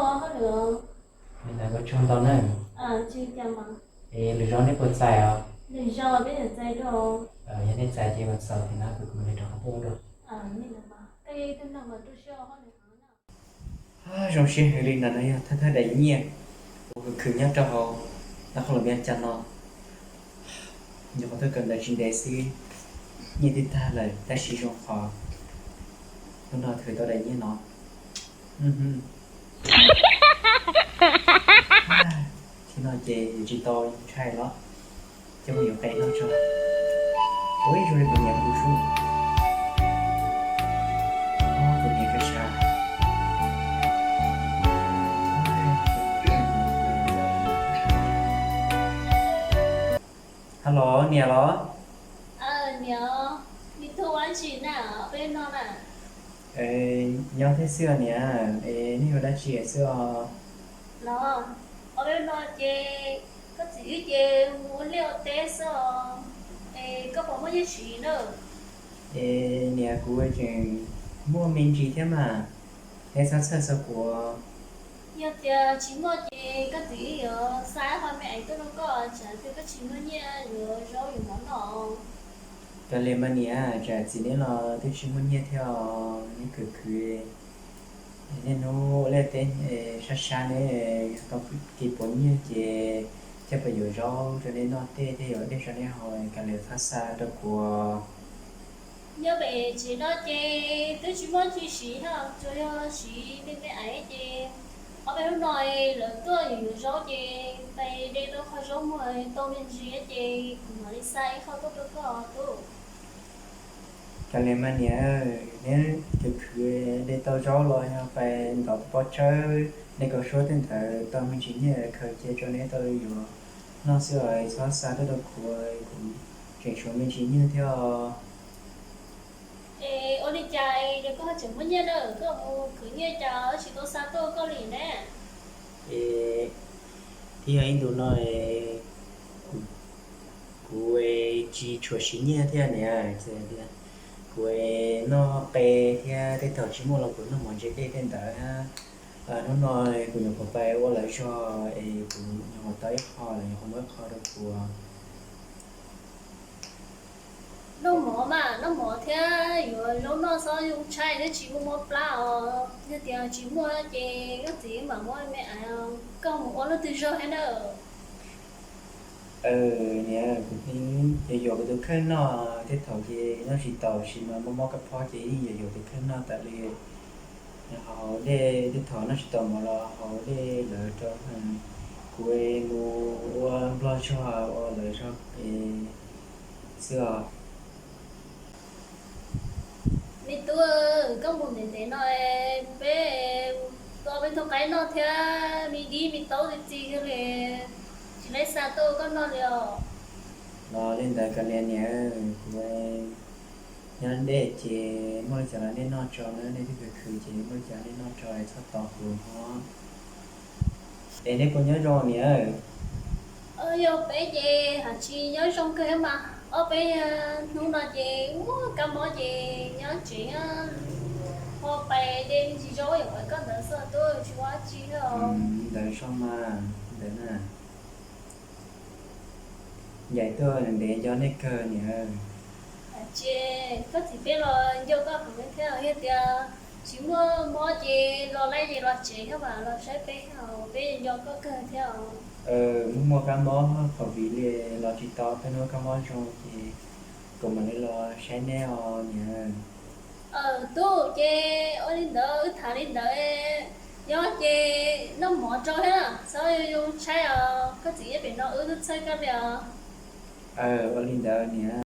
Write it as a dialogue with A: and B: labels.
A: hơn nữa.
B: Mình là có chung tao nữa.
A: Chứ chăm mà.
B: Ê, lựa chọn này bớt dài à?
A: Lý do bây giờ dạy đâu.
B: Nhà này dài chỉ còn sau thì nó cứ mình được học được.
A: Nên là mà. Cái tên nào mà tôi sợ hơn nữa.
B: Rồi xe hơi đi là đây, thân thân đầy nhẹ. Cứ nhắc cho họ, nó không là bên chân nó. Nhưng mà tôi cần là chuyện đấy xí. Như thế ta là ta sử dụng họ. Lúc nào thử tao đầy nhẹ nó. Thì nó chỉ tôi trai đó. Chứ không hiểu cái nó cho. Ôi rồi mình nhận đủ số. Mình nhận cái sao. Hello, nè đó.
A: Nhớ. Đi thu anh chị nào bên nó nè.
B: Nhớ thế xưa nè. Nếu đã chia xưa.
A: Nó. Ở bên nó chị. Có chỉ chị muốn liều tế sao. Có bỏ mất gì nữa.
B: Nè của chuyện mua mình chỉ thế mà. Thế sao sợ sợ của.
A: Nhưng thì chỉ mua chị có tí ở xa hoa mẹ anh tôi nó có trả tiền cái chị mua nha rồi rau rồi món nọ.
B: Cái lên mà nè, trả chỉ nên là tôi chỉ muốn nghe theo những cứ nên nó lên tên sát sát này có cái bốn như chị chắc bây giờ rau cho nên nó tê tê ở đây cho nên hồi cả liều phát xa được của.
A: Nhớ về chị đó chị tôi chỉ muốn chị xí ha cho xí bên cái ấy chị ở bên nói là tôi nhiều rau chị tại đây tôi khó rau mà tôi bên gì á chị cũng nói đi sai không tốt được tôi.
B: Cái lên mà nè nên cứ để tao rau rồi phải đọc bao chơi để có số tiền thở tao mình chỉ nhớ khởi chế cho nên taoอยู่nó sẽ ở xóa xa được của cũng chuyện số mình chỉ như theo.
A: Ôi đi chạy để có chẳng muốn nhớ đâu có cứ nhớ chờ chỉ tôi sao tôi có liền nè.
B: Thì anh tụi nó của chỉ cho xin nhé thế này thế là của nó bé thế thế thầu chỉ mua là của nó muốn chơi cái tên đó nó nói của nhiều của bé qua lại cho của nhiều tới kho là không có kho được của.
A: Nó mỏ thế rồi lúc nó sao dùng chai để chỉ mua plau như tiền chỉ mua chị cái gì mà mua mẹ có một con nó từ rồi hay nữa.
B: Nhà cũng thì giờ cái thứ nó thế thầu thì nó chỉ tàu chỉ mà mua cái phó chỉ giờ thì cái nó tại vì họ để cái thầu nó chỉ tàu mà là họ để lỡ cho quê mua lo cho họ lỡ cho xưa.
A: Vì tôi có một để nói bé tôi bên thằng cái nó thế mi đi mi tàu thì gì cái này chỉ lấy xa tôi có nó liều.
B: Nó lên tại cái này nhé quê nhân để chị mới trả lại nên nó cho nó nên cái khử chị mới trả nên nó cho thật tỏ của họ để nên có nhớ rồi nhé.
A: Yo bé chị hả chị nhớ trong cái mà bé nó nói chị cảm ơn chị nhớ chị họ bé đêm chị rồi phải có đỡ sợ tôi chị quá chị đâu.
B: Đợi sao mà để nè vậy tôi là để cho nó cơ nhỉ.
A: Chị có thể biết là vô có phải biết theo hết thì chỉ mua chị lo lấy gì lo chị các bạn lo sẽ bé nào bé vô có cơ theo.
B: Muốn mua cái món khẩu vị lo chỉ to cái nó cái món trong thì cùng mình lo Chanel nhỉ.
A: Tu chị ở đến đỡ thả đến đỡ do chị nó mỏ cho hết à sao dùng trái có gì để nó ứ chơi cái gì
B: Ở Linda nhỉ.